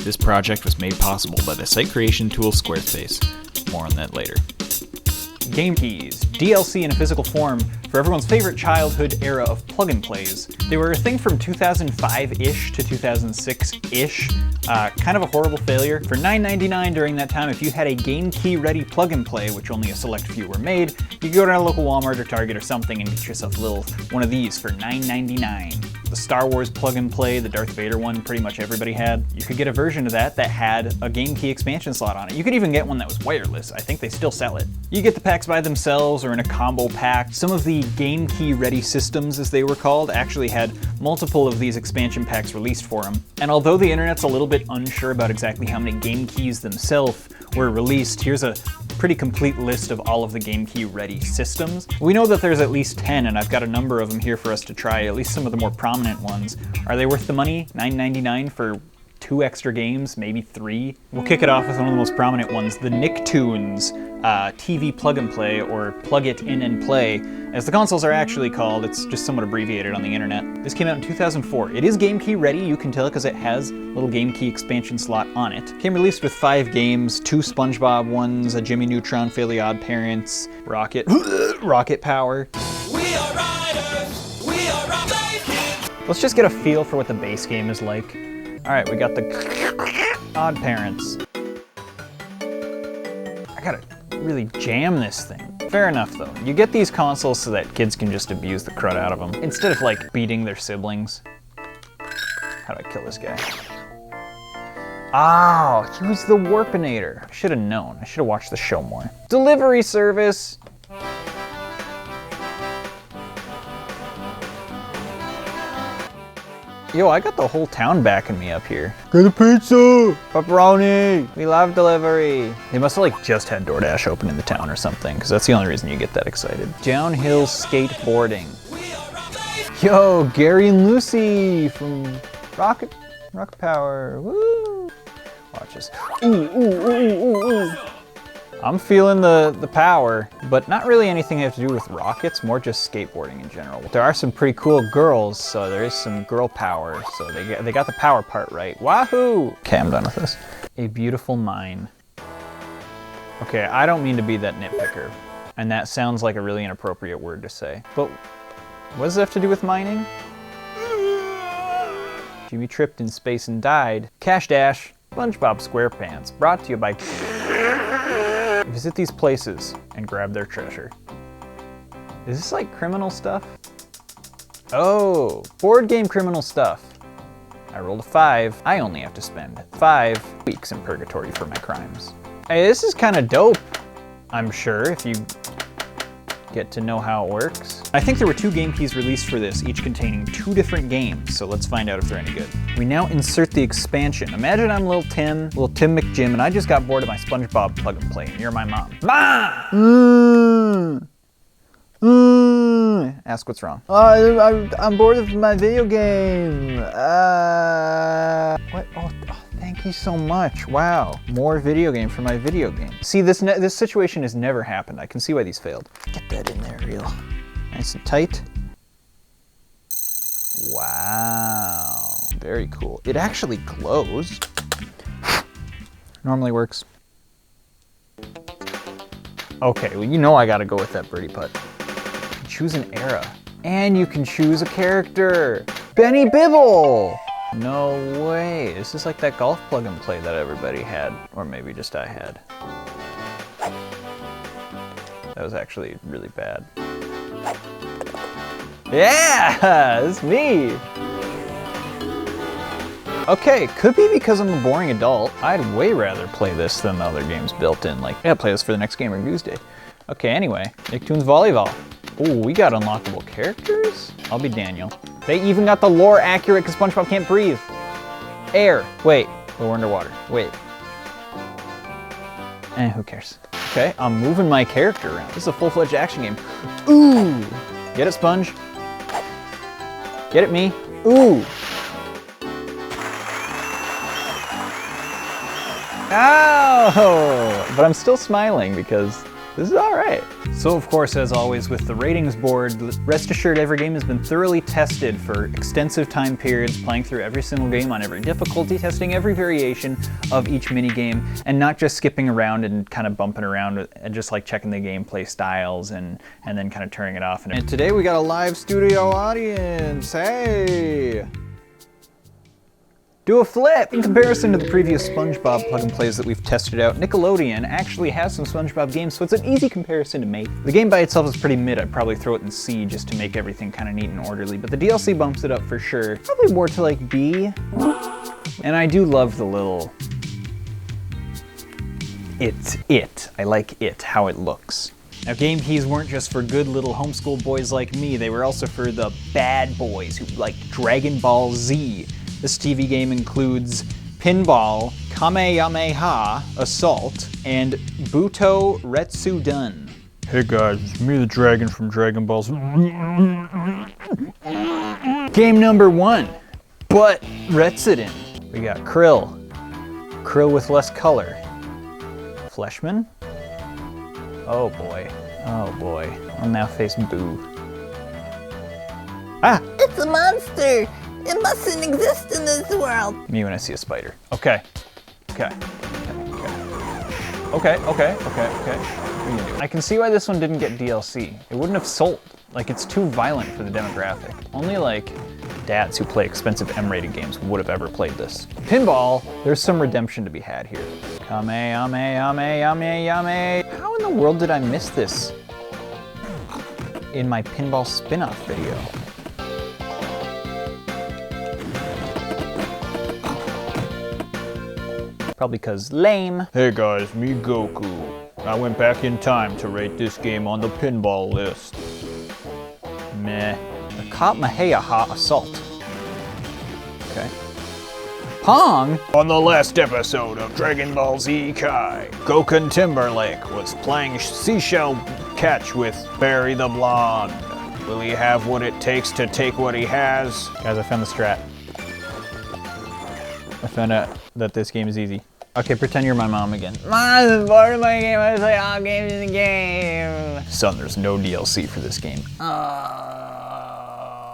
This project was made possible by the site creation tool Squarespace. More on that later. Game keys, DLC in a physical form for everyone's favorite childhood era of plug-and-plays. They were a thing from 2005-ish to 2006-ish. Kind of a horrible failure. For $9.99 during that time, if you had a game key ready plug-and-play, which only a select few were made, you could go to a local Walmart or Target or something and get yourself a little one of these for $9.99. The Star Wars plug-and-play, the Darth Vader one, pretty much everybody had. You could get a version of that had a game key expansion slot on it. You could even get one that was wireless. I think they still sell it. You get the packs by themselves or in a combo pack. Some of the game key ready systems, as they were called, actually had multiple of these expansion packs released for them. And although the internet's a little bit unsure about exactly how many game keys themselves were released, here's a pretty complete list of all of the game key ready systems. We know that there's at least 10, and I've got a number of them here for us to try, at least some of the more prominent ones. Are they worth the money? $9.99 for 2 extra games, maybe 3? We'll kick it off with one of the most prominent ones, the Nicktoons TV plug and play, or plug it in and play, as the consoles are actually called. It's just somewhat abbreviated on the internet. This came out in 2004. It is game key ready, you can tell, because it has a little game key expansion slot on it. Came released with 5 games, 2 SpongeBob ones, a Jimmy Neutron, Fairly Odd Parents, Rocket, Rocket Power. We are riders, we are riders. Let's just get a feel for what the base game is like. All right, we got the Odd Parents. I gotta really jam this thing. Fair enough though. You get these consoles so that kids can just abuse the crud out of them, instead of like beating their siblings. How do I kill this guy? Oh, he was the Warpinator. I should have known. I should have watched the show more. Delivery service. Yo, I got the whole town backing me up here. Get a pizza! Pepperoni! We love delivery. They must have like just had DoorDash open in the town or something, because that's the only reason you get that excited. Downhill skateboarding. Yo, Gary and Lucy from Rocket Power. Woo! Watch this. Ooh, ooh, ooh, ooh, ooh. I'm feeling the power, but not really anything that have to do with rockets, more just skateboarding in general. There are some pretty cool girls, so there is some girl power, so they got the power part right. Wahoo! Okay, I'm done with this. A beautiful mine. Okay, I don't mean to be that nitpicker, and that sounds like a really inappropriate word to say, but what does it have to do with mining? Jimmy tripped in space and died. Cash Dash, SpongeBob SquarePants, brought to you by... Visit these places and grab their treasure. Is this like criminal stuff? Oh, board game criminal stuff. I rolled a 5. I only have to spend 5 weeks in purgatory for my crimes. Hey, this is kind of dope, I'm sure, if you get to know how it works. I think there were 2 game keys released for this, each containing 2 different games, so let's find out if they're any good. We now insert the expansion. Imagine I'm little Tim McJim, and I just got bored of my SpongeBob plug and play, and you're my mom. Ma! Ask what's wrong. I'm bored of my video game. What? Oh, thank you so much. Wow, more video game for my video game. See, this situation has never happened. I can see why these failed. Get that in there real nice and tight. Wow, very cool. It actually glows. Normally works. Okay, well, you know I gotta go with that birdie putt. Choose an era. And you can choose a character. Benny Bibble! No way. This is like that golf plug and play that everybody had. Or maybe just I had. That was actually really bad. Yeah! It's me! Okay, could be because I'm a boring adult. I'd way rather play this than the other games built in. Like, yeah, play this for the next Game Reviews Day. Okay, anyway, Nicktoons Volleyball. Oh, we got unlockable characters? I'll be Daniel. They even got the lore accurate because SpongeBob can't breathe. Air. Wait, we're underwater. Wait. Who cares? Okay, I'm moving my character around. This is a full-fledged action game. Ooh! Get it, Sponge? Get it, me? Ooh! Ow! But I'm still smiling because this is all right. So of course, as always with the ratings board, rest assured every game has been thoroughly tested for extensive time periods, playing through every single game on every difficulty, testing every variation of each minigame, and not just skipping around and kind of bumping around and just like checking the gameplay styles and then kind of turning it off. And today we got a live studio audience, hey! Do a flip! In comparison to the previous SpongeBob plug-and-plays that we've tested out, Nickelodeon actually has some SpongeBob games, so it's an easy comparison to make. The game by itself is pretty mid. I'd probably throw it in C just to make everything kind of neat and orderly, but the DLC bumps it up for sure. Probably more to like B. And I do love the little... I like it, how it looks. Now, game keys weren't just for good little homeschool boys like me, they were also for the bad boys who like Dragon Ball Z. This TV game includes Pinball, Kamehameha, Assault, and Buto Retsudun. Hey guys, it's me the dragon from Dragon Ball Z. Game number 1, Butt Retsudun. We got Krill. Krill with less color. Fleshman? Oh boy. Oh boy. I'll now face Boo. Ah! It's a monster! It mustn't exist in this world. Me when I see a spider. Okay. Okay. Okay. I can see why this one didn't get DLC. It wouldn't have sold. Like, it's too violent for the demographic. Only like dads who play expensive M-rated games would have ever played this. Pinball, there's some redemption to be had here. Yame. How in the world did I miss this in my pinball spin-off video? Probably because lame. Hey guys, me Goku. I went back in time to rate this game on the pinball list. Meh. The Kamehameha Assault. Okay. Pong? On the last episode of Dragon Ball Z Kai, Goku Timberlake was playing seashell catch with Barry the Blonde. Will he have what it takes to take what he has? Guys, I found the strat. I found out that this game is easy. Okay, pretend you're my mom again. Mom, this is part of my game. I play all games in the game. Son, there's no DLC for this game.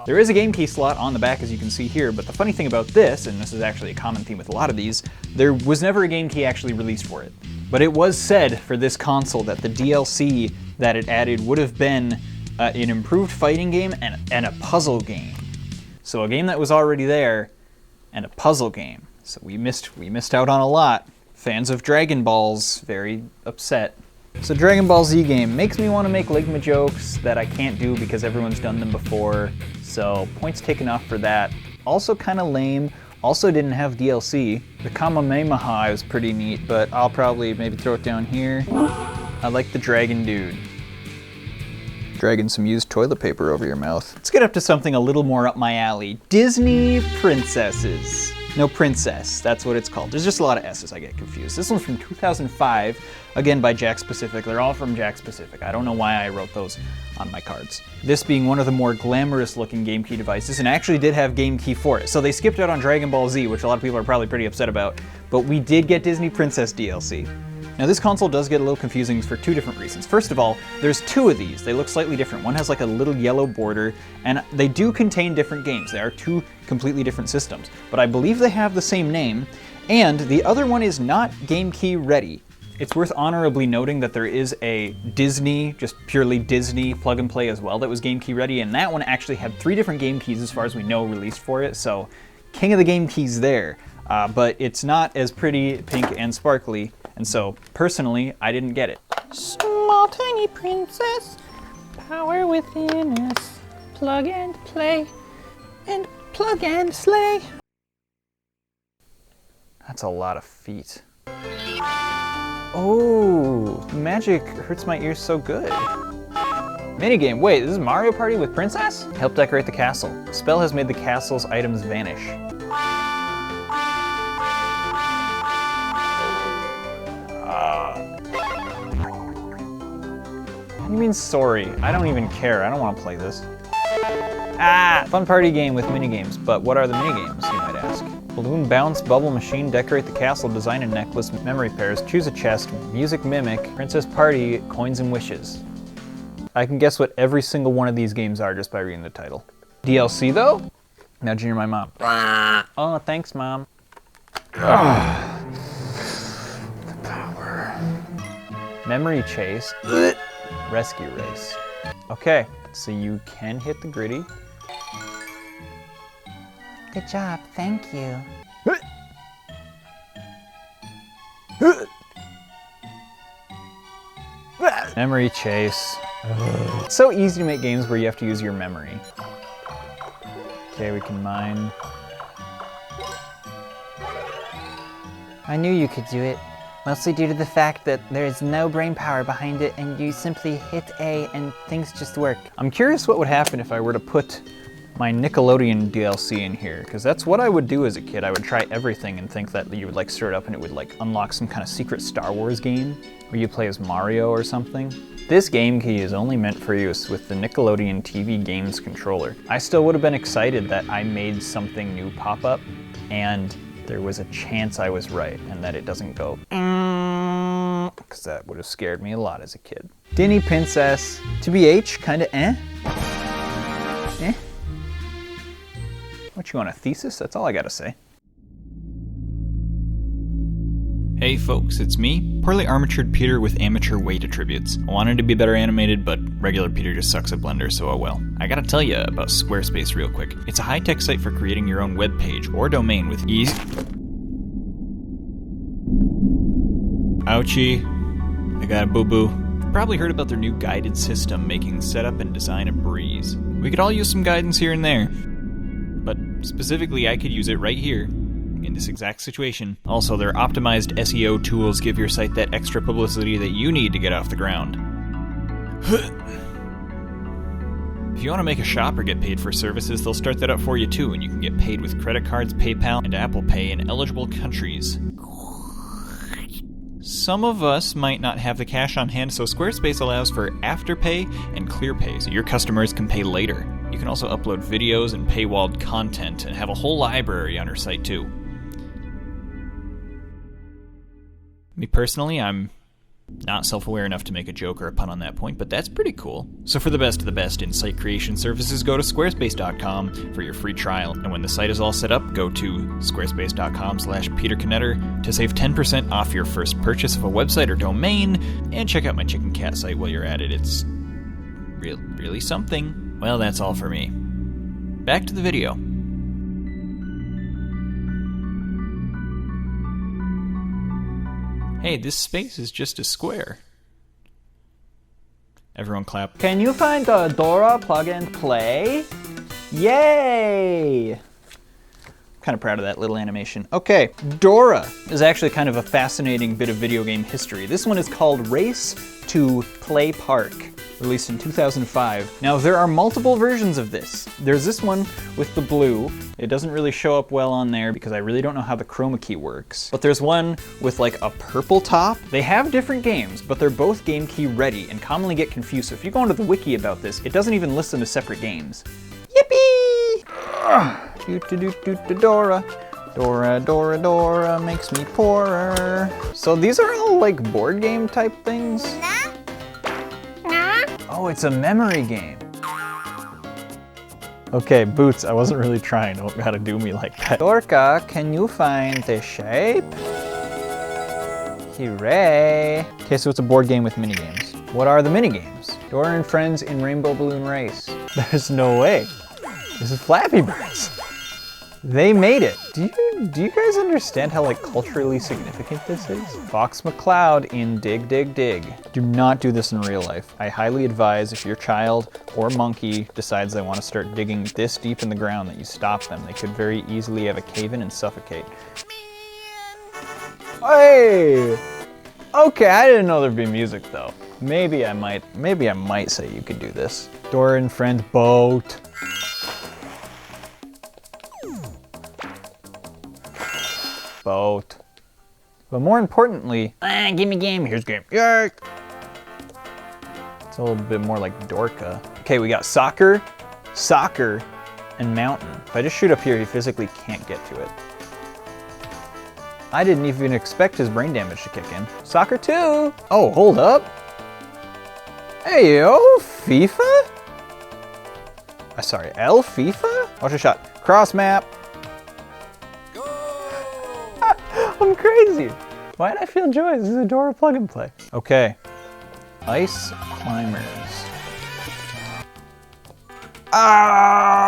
There is a game key slot on the back, as you can see here, but the funny thing about this, and this is actually a common theme with a lot of these, there was never a game key actually released for it. But it was said for this console that the DLC that it added would have been an improved fighting game and a puzzle game. So a game that was already there and a puzzle game. So we missed out on a lot. Fans of Dragon Balls, very upset. So Dragon Ball Z game makes me want to make Ligma jokes that I can't do because everyone's done them before. So points taken off for that. Also kind of lame. Also didn't have DLC. The Kamehameha is pretty neat, but I'll probably maybe throw it down here. I like the dragon dude. Dragging some used toilet paper over your mouth. Let's get up to something a little more up my alley. Disney princesses. No, princess, that's what it's called. There's just a lot of S's, I get confused. This one's from 2005, again by Jakks Pacific. They're all from Jakks Pacific. I don't know why I wrote those on my cards. This being one of the more glamorous looking game key devices, and actually did have game key for it. So they skipped out on Dragon Ball Z, which a lot of people are probably pretty upset about, but we did get Disney Princess DLC. Now this console does get a little confusing for two different reasons. First of all, there's two of these. They look slightly different. One has like a little yellow border, and they do contain different games. They are two completely different systems, but I believe they have the same name, and the other one is not game key ready. It's worth honorably noting that there is a Disney, just purely Disney plug and play as well that was game key ready, and that one actually had 3 different game keys as far as we know released for it, so king of the game keys there. But it's not as pretty, pink, and sparkly, and so personally, I didn't get it. Small tiny princess, power within us, plug and play, and plug and slay. That's a lot of feet. Oh, magic hurts my ears so good. Minigame, wait, this is Mario Party with Princess? Help decorate the castle. The spell has made the castle's items vanish. What do you mean sorry? I don't even care, I don't want to play this. Fun party game with minigames, but what are the minigames, you might ask? Balloon bounce, bubble machine, decorate the castle, design a necklace, memory pairs, choose a chest, music mimic, princess party, coins and wishes. I can guess what every single one of these games are just by reading the title. DLC though? Imagine you're my mom. Oh, thanks, Mom. The power. Memory chase. Rescue race. Okay, so you can hit the gritty. Good job, thank you. Memory chase. It's so easy to make games where you have to use your memory. Okay, we can mine. I knew you could do it, mostly due to the fact that there is no brain power behind it and you simply hit A and things just work. I'm curious what would happen if I were to put my Nickelodeon DLC in here, because that's what I would do as a kid. I would try everything and think that you would like stir it up and it would like unlock some kind of secret Star Wars game where you play as Mario or something. This game key is only meant for use with the Nickelodeon TV games controller. I still would have been excited that I made something new pop up and there was a chance I was right and that it doesn't go because that would have scared me a lot as a kid. Disney Princess, TBH, kinda eh? Eh? What, you want a thesis? That's all I gotta say. Hey folks, it's me, poorly armatured Peter with amateur weight attributes. I wanted to be better animated, but regular Peter just sucks at Blender, so oh well. I gotta tell you about Squarespace real quick. It's a high-tech site for creating your own web page or domain with ease. Ouchie, I got a boo-boo. You've probably heard about their new guided system making setup and design a breeze. We could all use some guidance here and there, but specifically I could use it right here in this exact situation. Also, their optimized SEO tools give your site that extra publicity that you need to get off the ground. If you want to make a shop or get paid for services, they'll start that up for you too, and you can get paid with credit cards, PayPal, and Apple Pay in eligible countries. Some of us might not have the cash on hand, so Squarespace allows for Afterpay and ClearPay, so your customers can pay later. You can also upload videos and paywalled content and have a whole library on your site too. Me personally, I'm not self-aware enough to make a joke or a pun on that point, but that's pretty cool. So for the best of the best in site creation services, go to squarespace.com for your free trial. And when the site is all set up, go to squarespace.com/PeterKnetter to save 10% off your first purchase of a website or domain, and check out my chicken cat site while you're at it. It's really something. Well, that's all for me. Back to the video. Hey, this space is just a square. Everyone clap. Can you find the Dora plug and play? Yay! Kind of proud of that little animation. Okay, Dora is actually kind of a fascinating bit of video game history. This one is called Race to Play Park, released in 2005. Now, there are multiple versions of this. There's this one with the blue. It doesn't really show up well on there because I really don't know how the chroma key works. But there's one with like a purple top. They have different games, but they're both game key ready and commonly get confused. So if you go onto the wiki about this, it doesn't even list them as separate games. Yippee! Dora. Dora, Dora, Dora makes me poorer. So these are all like board game type things? Oh, it's a memory game. Okay, Boots, I wasn't really trying. Don't gotta do me like that. Dorka, can you find the shape? Hooray. Okay, so it's a board game with minigames. What are the minigames? Dora and Friends in Rainbow Balloon Race. There's no way. This is Flappy Birds. They made it. Do you guys understand how like culturally significant this is? Fox McCloud in Dig Dig Dig. Do not do this in real life. I highly advise if your child or monkey decides they want to start digging this deep in the ground that you stop them. They could very easily have a cave-in and suffocate. Hey! Okay, I didn't know there'd be music though. Maybe I might say you could do this. Dora and Friends boat. Boat. But more importantly, give me game, here's game. Yay! It's a little bit more like Dorka. Okay, we got soccer, and mountain. If I just shoot up here, he physically can't get to it. I didn't even expect his brain damage to kick in. Soccer 2! Oh, hold up. Hey, yo! FIFA? Sorry, L FIFA? Watch a shot. Cross map. I'm crazy. Why did I feel joy? This is a Dora plug and play. Okay. Ice climbers. Ah!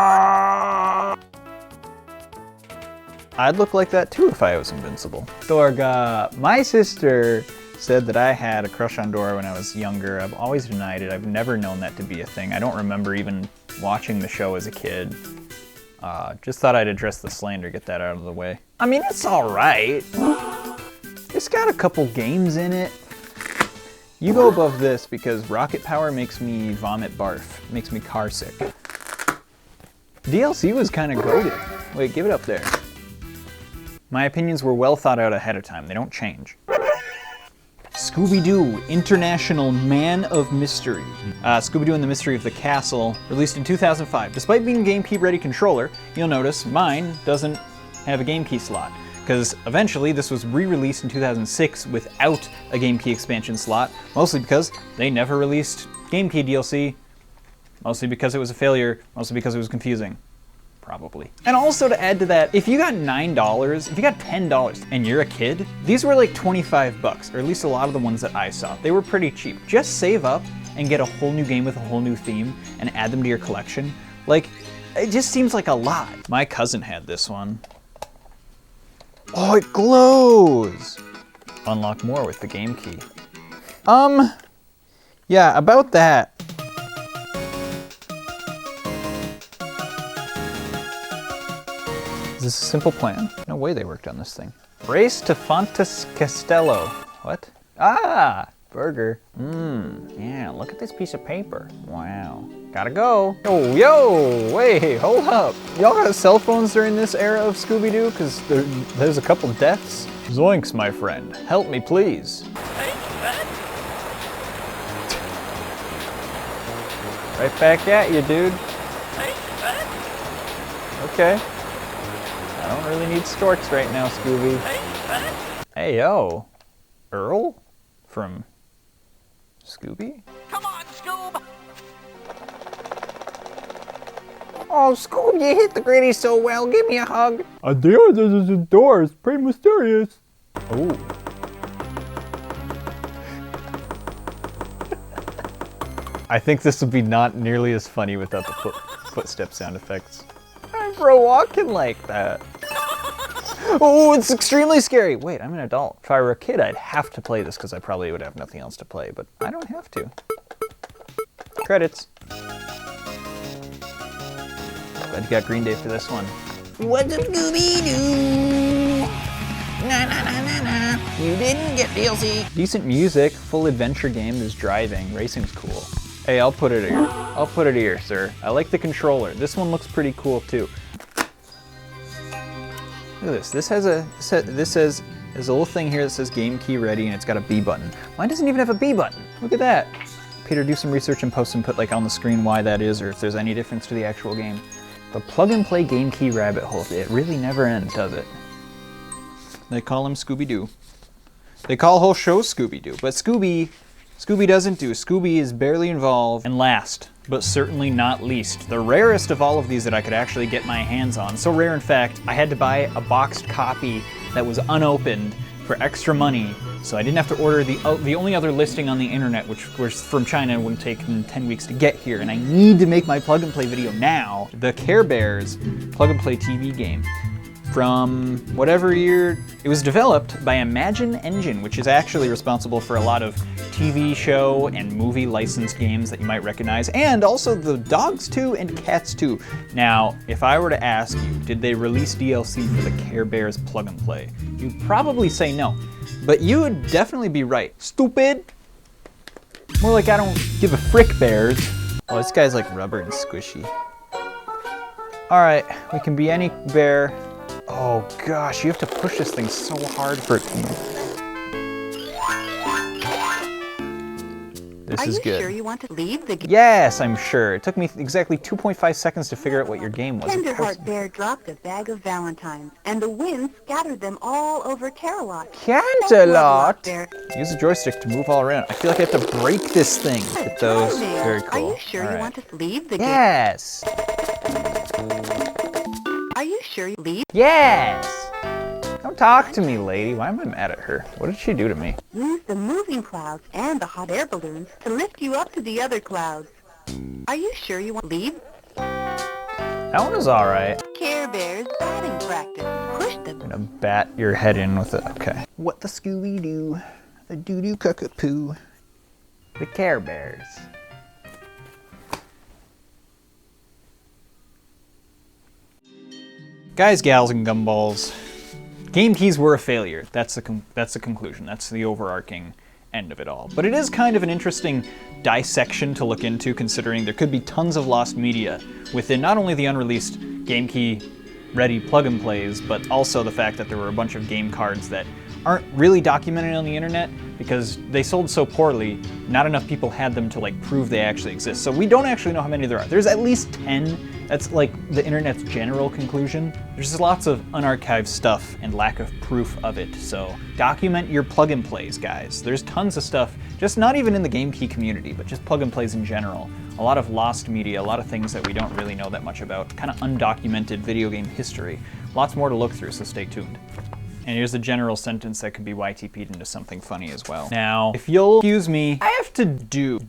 I'd look like that too if I was invincible. Dorga. My sister said that I had a crush on Dora when I was younger. I've always denied it. I've never known that to be a thing. I don't remember even watching the show as a kid. Just thought I'd address the slander, get that out of the way. I mean, it's all right. It's got a couple games in it. You go above this because rocket power makes me vomit barf. Makes me car sick. DLC was kind of goated. Wait, give it up there. My opinions were well thought out ahead of time. They don't change. Scooby-Doo, International Man of Mystery. Scooby-Doo and the Mystery of the Castle, released in 2005. Despite being a GameCube-ready controller, you'll notice mine doesn't have a game key slot, because eventually this was re-released in 2006 without a game key expansion slot, mostly because they never released game key DLC, mostly because it was a failure, mostly because it was confusing. Probably. And also to add to that, if you got $9, if you got $10 and you're a kid, these were like 25 bucks, or at least a lot of the ones that I saw. They were pretty cheap. Just save up and get a whole new game with a whole new theme and add them to your collection. Like, it just seems like a lot. My cousin had this one. Oh, it glows! Unlock more with the game key. Yeah, about that. Is this a simple plan? No way they worked on this thing. Race to Fontes Castello. What? Ah, burger. Yeah, look at this piece of paper. Wow. Gotta go. Oh, yo, wait, hold up. Y'all got cell phones during this era of Scooby-Doo? Because there's a couple deaths. Zoinks, my friend. Help me, please. Right back at you, dude. Okay. I don't really need storks right now, Scooby. Hey, yo. Earl? From Scooby? Come on, Scoob! Oh, Scoob, you hit the gritty so well. Give me a hug. A door, there's a door. It's pretty mysterious. Oh. I think this would be not nearly as funny without the footstep sound effects. I'm bro walking like that. Oh, it's extremely scary. Wait, I'm an adult. If I were a kid, I'd have to play this because I probably would have nothing else to play, but I don't have to. Credits. Glad you got Green Day for this one. What's up, Scooby-Doo? Na na na na na. You didn't get DLC. Decent music, full adventure game. There's driving. Racing's cool. Hey, I'll put it here. I'll put it here, sir. I like the controller. This one looks pretty cool too. Look at this. This has there's a little thing here that says game key ready, and it's got a B button. Mine doesn't even have a B button. Look at that. Peter, do some research and post and put like on the screen why that is, or if there's any difference to the actual game. The plug and play game key rabbit hole. It really never ends, does it? They call him Scooby-Doo. They call whole shows Scooby-Doo, but Scooby doesn't do. Scooby is barely involved. And last, but certainly not least, the rarest of all of these that I could actually get my hands on. So rare, in fact, I had to buy a boxed copy that was unopened for extra money, so I didn't have to order the only other listing on the internet, which was from China and wouldn't take 10 weeks to get here, and I need to make my plug and play video now. The Care Bears plug and play TV game. From whatever year, it was developed by Imagine Engine, which is actually responsible for a lot of TV show and movie licensed games that you might recognize, and also the Dogs 2 and Cats 2. Now, if I were to ask you, did they release DLC for the Care Bears plug and play? You'd probably say no, but you would definitely be right. Stupid! More like I don't give a frick, bears. Oh, this guy's like rubber and squishy. Alright, we can be any bear. Oh gosh, you have to push this thing so hard for it to move. This Are is you good. sure you want to leave the game? Yes, I'm sure. It took me exactly 2.5 seconds to figure out what your game was. Of course. Tenderheart Bear dropped a bag of valentines, and the wind scattered them all over Canterlot. Canterlot! Bear. Use the joystick to move all around. I feel like I have to break this thing. Get those. Darling, Very Are cool. you sure All you right. want to leave the game? Yes! Are you sure you leave? Yes! Don't talk to me, lady. Why am I mad at her? What did she do to me? Use the moving clouds and the hot air balloons to lift you up to the other clouds. Are you sure you want to leave? That one was alright. Care Bear's batting practice. Push the I'm gonna bat your head in with it. Okay. What the Scooby-Doo? The doo-doo cockapoo. The Care Bears. Guys, gals, and gumballs, game keys were a failure. That's the conclusion. That's the overarching end of it all. But it is kind of an interesting dissection to look into, considering there could be tons of lost media within not only the unreleased game key ready plug and plays, but also the fact that there were a bunch of game cards that aren't really documented on the internet because they sold so poorly, not enough people had them to like prove they actually exist. So we don't actually know how many there are. There's at least 10. That's like the internet's general conclusion. There's just lots of unarchived stuff and lack of proof of it. So document your plug and plays, guys. There's tons of stuff, just not even in the game key community, but just plug and plays in general. A lot of lost media, a lot of things that we don't really know that much about, kind of undocumented video game history. Lots more to look through, so stay tuned. And here's a general sentence that could be YTP'd into something funny as well. Now, if you'll excuse me, I have to do